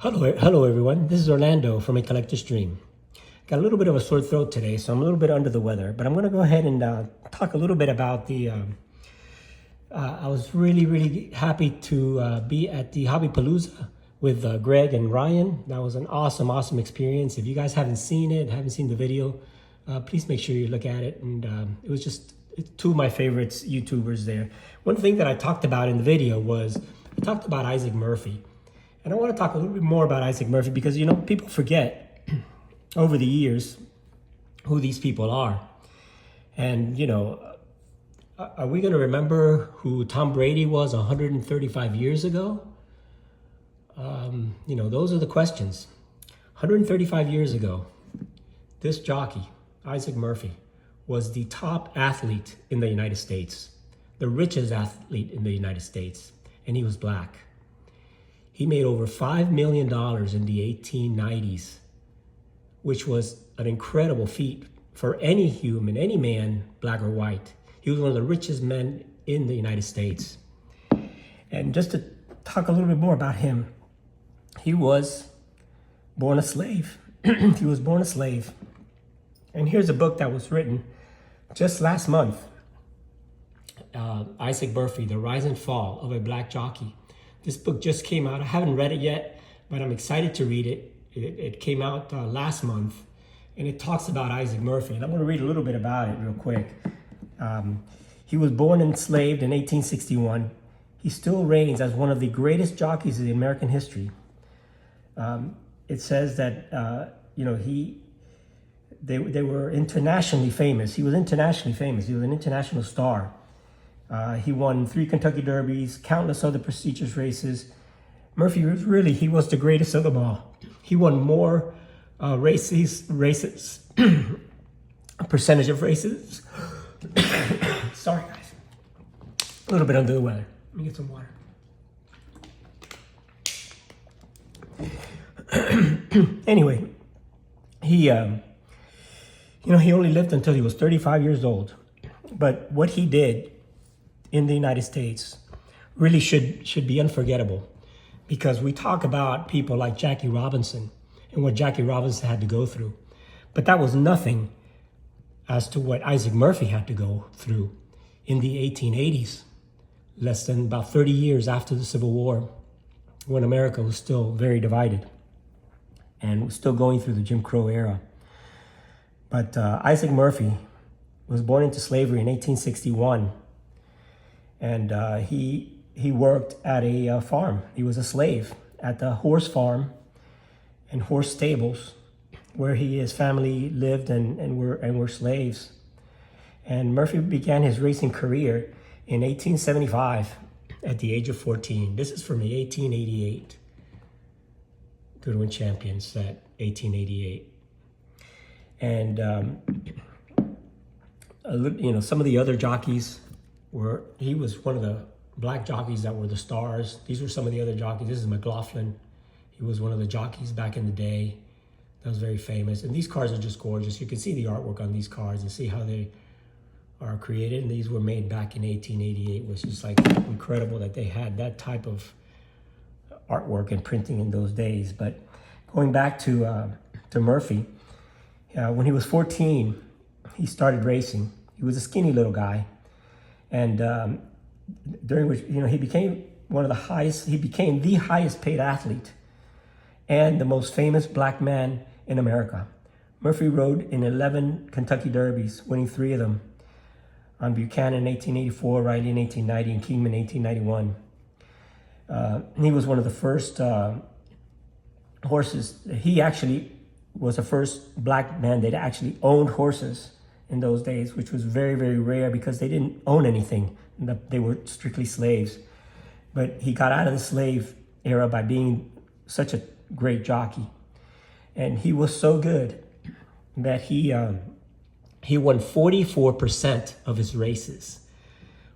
Hello everyone. This is Orlando from A Collector's Dream. Got a little bit of a sore throat today, so I'm a little bit under the weather, but I'm going to go ahead and talk a little bit about I was really happy to be at the Hobbypalooza with Greg and Ryan. That was an awesome experience. If you guys haven't seen it, haven't seen the video, please make sure you look at it. And it was just two of my favorites YouTubers there. One thing that I talked about in the video was I talked about Isaac Murphy. And I want to talk a little bit more about Isaac Murphy because, you know, people forget over the years who these people are. And, you know, are we going to remember who Tom Brady was 135 years ago? You know, those are the questions. 135 years ago, this jockey, Isaac Murphy, was the top athlete in the United States, the richest athlete in the United States, and he was black. He made over $5 million in the 1890s, which was an incredible feat for any human, any man, black or white. He was one of the richest men in the United States. And just to talk a little bit more about him, he was born a slave. He was born a slave. And here's a book that was written just last month. Isaac Murphy, The Rise and Fall of a Black Jockey. This book just came out. I haven't read it yet, but I'm excited to read it. It came out last month, and it talks about Isaac Murphy. And I'm going to read a little bit about it real quick. He was born enslaved in 1861. He still reigns as one of the greatest jockeys in American history. It says that you know they were internationally famous. He was internationally famous. He was an international star. He won 3 Kentucky Derbies, countless other prestigious races. Murphy he was the greatest of them all. He won more races, percentage of races. Sorry guys, a little bit under the weather. Let me get some water. Anyway, he he only lived until he was 35 years old. But what he did in the United States really should be unforgettable, because we talk about people like Jackie Robinson and what Jackie Robinson had to go through, but that was nothing as to what Isaac Murphy had to go through in the 1880s, less than about 30 years after the Civil War, when America was still very divided and was still going through the Jim Crow era. But Isaac Murphy was born into slavery in 1861. And he worked at a farm. He was a slave at the horse farm and horse stables, where his family lived and were slaves. And Murphy began his racing career in 1875 at the age of 14. This is from the 1888 Goodwin champions at 1888. And you know, some of the other jockeys he was one of the black jockeys that were the stars. These were some of the other jockeys. This is McLaughlin. He was one of the jockeys back in the day that was very famous. And these cars are just gorgeous. You can see the artwork on these cars and see how they are created. And these were made back in 1888, which is like incredible that they had that type of artwork and printing in those days. But going back to Murphy, when he was 14, he started racing. He was a skinny little guy. And during which, you know, he became the highest paid athlete and the most famous black man in America. Murphy rode in 11 Kentucky Derbies, winning 3 of them, on Buchanan in 1884, Riley in 1890, and Kingman in 1891. He was one of the first horses. He actually was the first black man that actually owned horses in those days, which was very rare because they didn't own anything. They were strictly slaves. But he got out of the slave era by being such a great jockey. And he was so good that he won 44% of his races.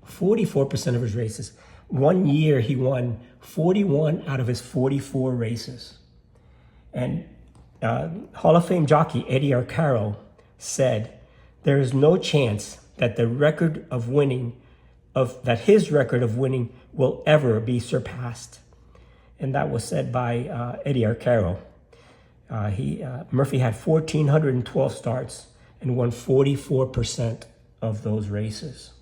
44% of his races. One year he won 41 out of his 44 races. And Hall of Fame jockey Eddie Arcaro said, "There is no chance that his record of winning will ever be surpassed." and that was said by Eddie Arcaro. Murphy had 1,412 starts and won 44% of those races.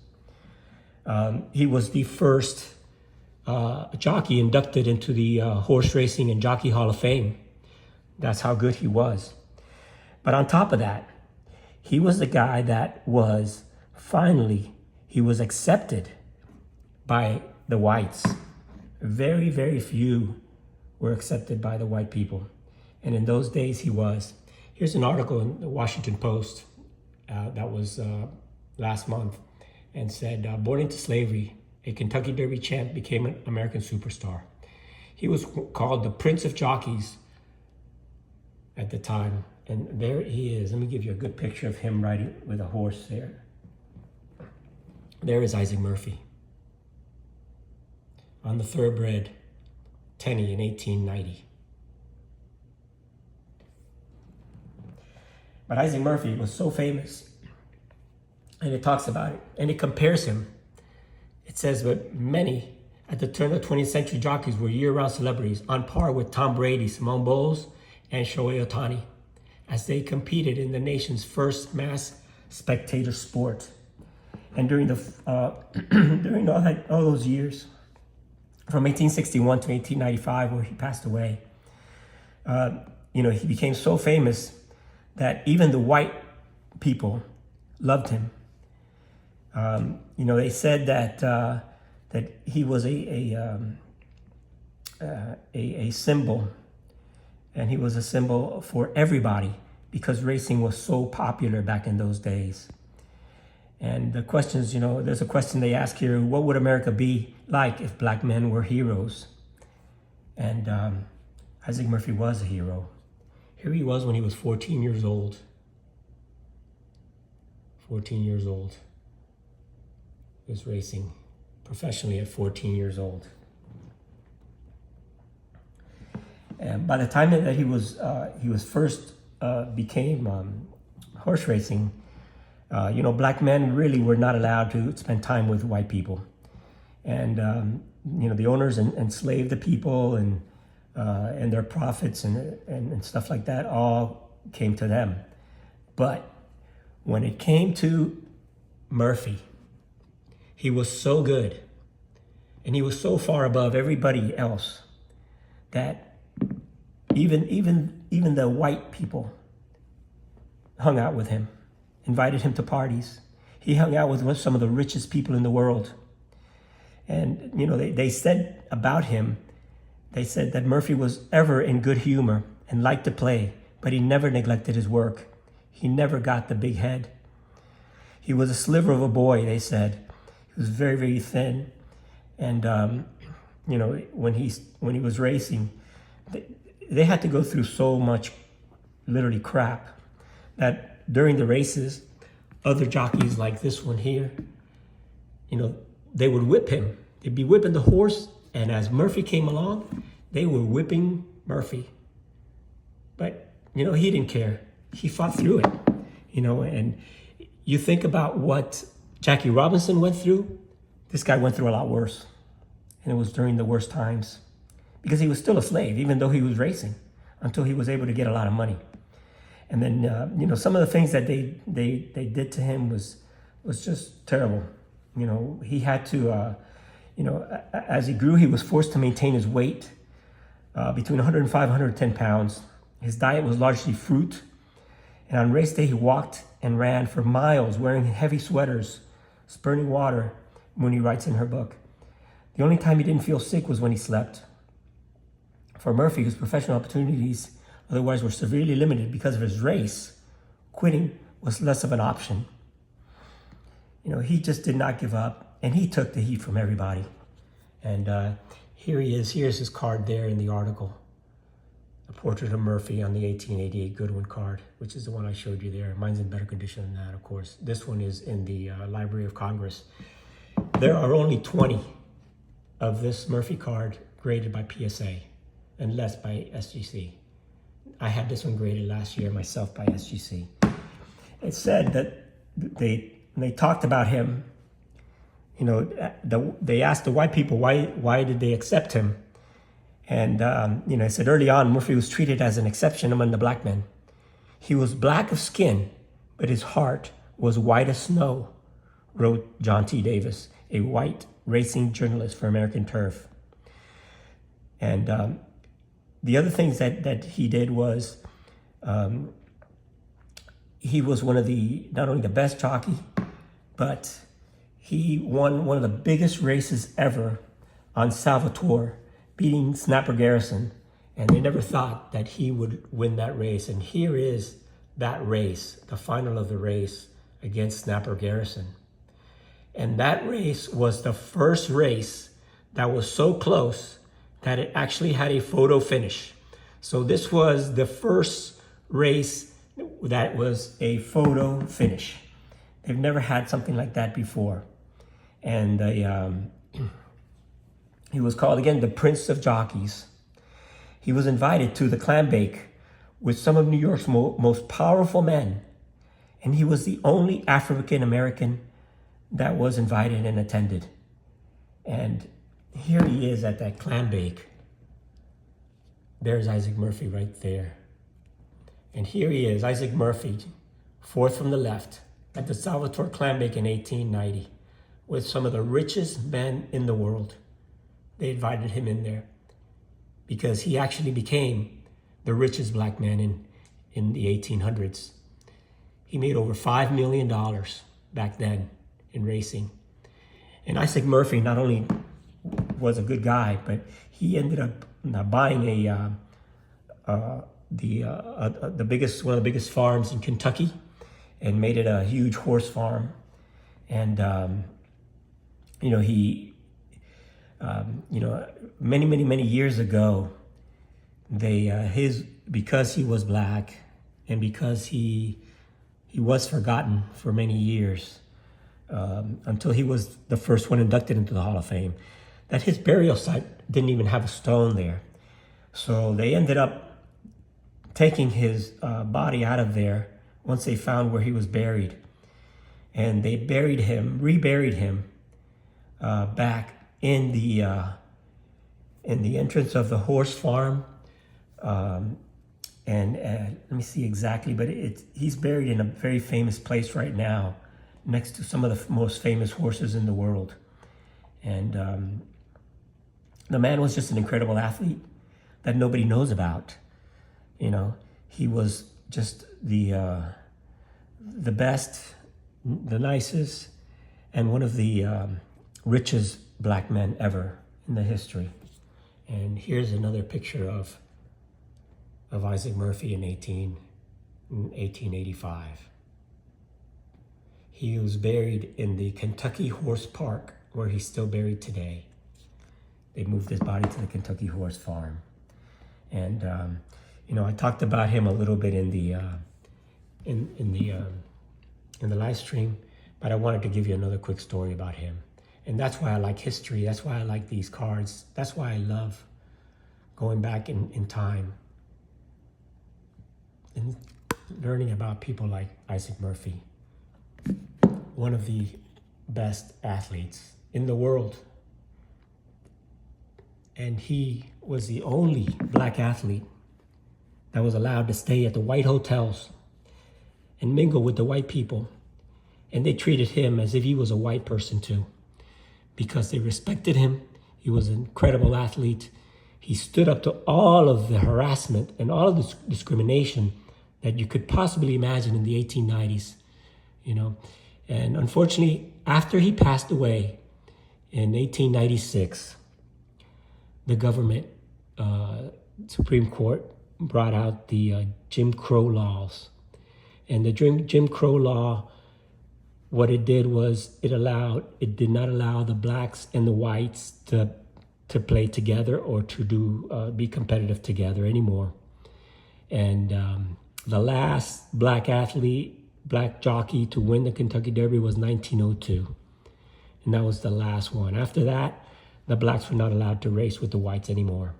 He was the first jockey inducted into the Horse Racing and Jockey Hall of Fame. That's how good he was. But on top of that, he was the guy that was he was accepted by the whites. Very, very few were accepted by the white people. And in those days he was. Here's an article in the Washington Post that was last month, and said, born into slavery, a Kentucky Derby champ became an American superstar. He was called the Prince of Jockeys at the time. And there he is. Let me give you a good picture of him riding with a horse there. There is Isaac Murphy on the thoroughbred Tenny in 1890. But Isaac Murphy was so famous, and it talks about it, and it compares him. It says that many at the turn of the 20th century jockeys were year-round celebrities, on par with Tom Brady, Simone Bowles, and Shohei Ohtani, as they competed in the nation's first mass spectator sport. And during during all those years, from 1861 to 1895, where he passed away, he became so famous that even the white people loved him. They said that he was a symbol, and he was a symbol for everybody, because racing was so popular back in those days. And the questions, there's a question they ask here: what would America be like if black men were heroes? And Isaac Murphy was a hero. Here he was when he was 14 years old. 14 years old. He was racing professionally at 14 years old. And by the time that he was first became horse racing, black men really were not allowed to spend time with white people. And, the owners enslaved the people, and their profits and stuff like that all came to them. But when it came to Murphy, he was so good, and he was so far above everybody else that even the white people hung out with him, invited him to parties. He hung out with some of the richest people in the world. And, they said about him, they said that Murphy was ever in good humor and liked to play, but he never neglected his work. He never got the big head. He was a sliver of a boy, they said. He was very, very thin. And, when he was racing, they had to go through so much, literally, crap, that during the races, other jockeys like this one here, they would whip him. They'd be whipping the horse, and as Murphy came along, they were whipping Murphy. But, he didn't care. He fought through it, and you think about what Jackie Robinson went through. This guy went through a lot worse, and it was during the worst times, because he was still a slave, even though he was racing, until he was able to get a lot of money. And then, some of the things that they did to him was just terrible. He had to, as he grew, he was forced to maintain his weight between 105 and 110 pounds. His diet was largely fruit. And on race day, he walked and ran for miles wearing heavy sweaters, spurting water, Mooney writes in her book. The only time he didn't feel sick was when he slept. For Murphy, his professional opportunities otherwise were severely limited because of his race. Quitting was less of an option. He just did not give up, and he took the heat from everybody. And here he is. Here's his card there in the article. A portrait of Murphy on the 1888 Goodwin card, which is the one I showed you there. Mine's in better condition than that, of course. This one is in the Library of Congress. There are only 20 of this Murphy card graded by PSA and less by SGC. I had this one graded last year myself by SGC. It said that they talked about him, they asked the white people why did they accept him, And, I said early on, Murphy was treated as an exception among the black men. He was black of skin, but his heart was white as snow, wrote John T. Davis, a white racing journalist for American Turf. And the other things that he did was he was not only the best jockey, but he won one of the biggest races ever on Salvatore, beating Snapper Garrison. And they never thought that he would win that race. And here is that race, the final of the race against Snapper Garrison. And that race was the first race that was so close that it actually had a photo finish. So this was the first race that was a photo finish. They've never had something like that before. And he was called, again, the Prince of Jockeys. He was invited to the clam bake with some of New York's most powerful men. And he was the only African American that was invited and attended. And here he is at that clam bake. There's Isaac Murphy right there. And here he is, Isaac Murphy, fourth from the left, at the Salvatore clam bake in 1890 with some of the richest men in the world. They invited him in there because he actually became the richest black man in the 1800s. He made over $5 million back then in racing. And Isaac Murphy not only was a good guy, but he ended up buying one of the biggest farms in Kentucky and made it a huge horse farm. And, many years ago, because he was black and because he was forgotten for many years, until he was the first one inducted into the Hall of Fame, that his burial site didn't even have a stone there. So they ended up taking his body out of there once they found where he was buried. And they reburied him back in the entrance of the horse farm. Let me see exactly, but he's buried in a very famous place right now, next to some of the most famous horses in the world. And the man was just an incredible athlete that nobody knows about. He was just the best, the nicest, and one of the richest black men ever in the history. And here's another picture of Isaac Murphy in 1885. He was buried in the Kentucky Horse Park, where he's still buried today. They moved his body to the Kentucky Horse Farm. And I talked about him a little bit in the live stream, but I wanted to give you another quick story about him. And that's why I like history. That's why I like these cards. That's why I love going back in time and learning about people like Isaac Murphy, one of the best athletes in the world. And he was the only black athlete that was allowed to stay at the white hotels and mingle with the white people. And they treated him as if he was a white person too, because they respected him. He was an incredible athlete. He stood up to all of the harassment and all of the discrimination that you could possibly imagine in the 1890s, And unfortunately, after he passed away in 1896, the government, Supreme Court, brought out the Jim Crow laws. And the Jim Crow law, what it did was it did not allow the blacks and the whites to play together or to be competitive together anymore. And the last black jockey to win the Kentucky Derby was 1902. And that was the last one. After that, the blacks were not allowed to race with the whites anymore.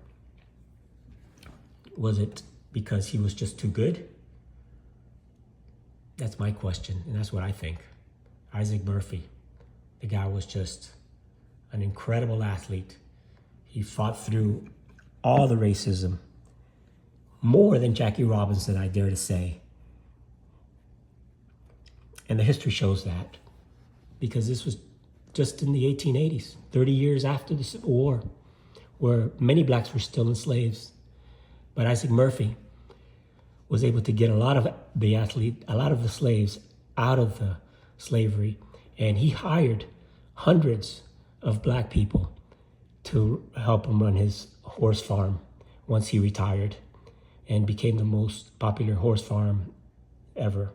Was it because he was just too good? That's my question, and that's what I think. Isaac Murphy, the guy was just an incredible athlete. He fought through all the racism, more than Jackie Robinson, I dare to say. And the history shows that, because this was just in the 1880s, 30 years after the Civil War, where many blacks were still enslaved. But Isaac Murphy was able to get a lot of the slaves out of the slavery, and he hired hundreds of black people to help him run his horse farm once he retired, and became the most popular horse farm ever,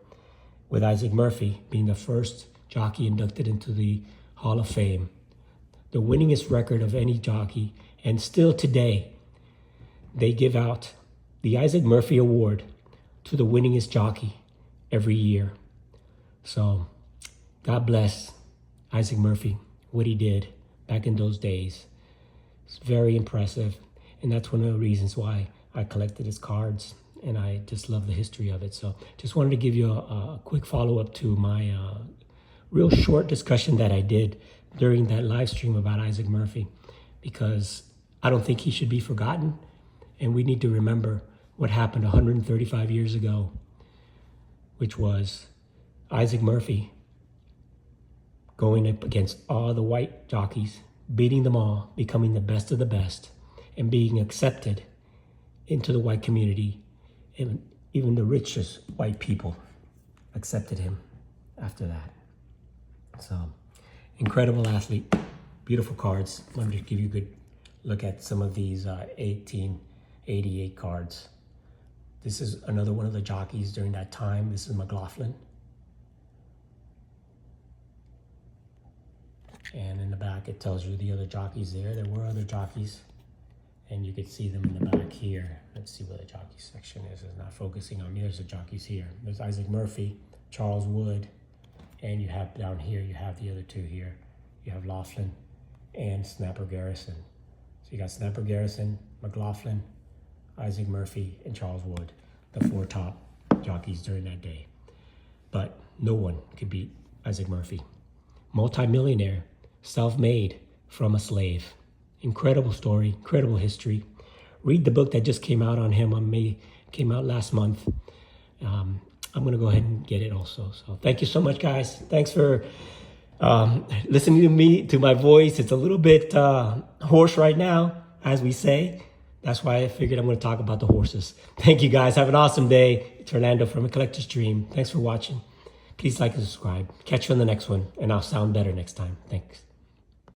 with Isaac Murphy being the first jockey inducted into the Hall of Fame, the winningest record of any jockey. And still today, they give out the Isaac Murphy Award to the winningest jockey every year. So God bless Isaac Murphy, what he did back in those days. It's very impressive. And that's one of the reasons why I collected his cards, and I just love the history of it. So just wanted to give you a quick follow-up to my real short discussion that I did during that live stream about Isaac Murphy, because I don't think he should be forgotten. And we need to remember what happened 135 years ago, which was Isaac Murphy going up against all the white jockeys, beating them all, becoming the best of the best, and being accepted into the white community. And even the richest white people accepted him after that. So, incredible athlete, beautiful cards. Let me just give you a good look at some of these 1888 cards. This is another one of the jockeys during that time. This is McLaughlin. And in the back, it tells you the other jockeys there. There were other jockeys, and you can see them in the back here. Let's see where the jockey section is. It's not focusing on me. There's the jockeys here. There's Isaac Murphy, Charles Wood, and you have down here, you have the other two here. You have Laughlin and Snapper Garrison. So you got Snapper Garrison, McLaughlin, Isaac Murphy, and Charles Wood, the four top jockeys during that day. But no one could beat Isaac Murphy. Multi-millionaire, self-made from a slave. Incredible story, incredible history. Read the book that just came out on him came out last month. I'm gonna go ahead and get it also. So thank you so much, guys. Thanks for listening to my voice. It's a little bit hoarse right now, as we say. That's why I figured I'm gonna talk about the horses. Thank you, guys. Have an awesome day. It's Orlando from A Collector's Dream. Thanks for watching. Please like and subscribe. Catch you on the next one, and I'll sound better next time. Thanks.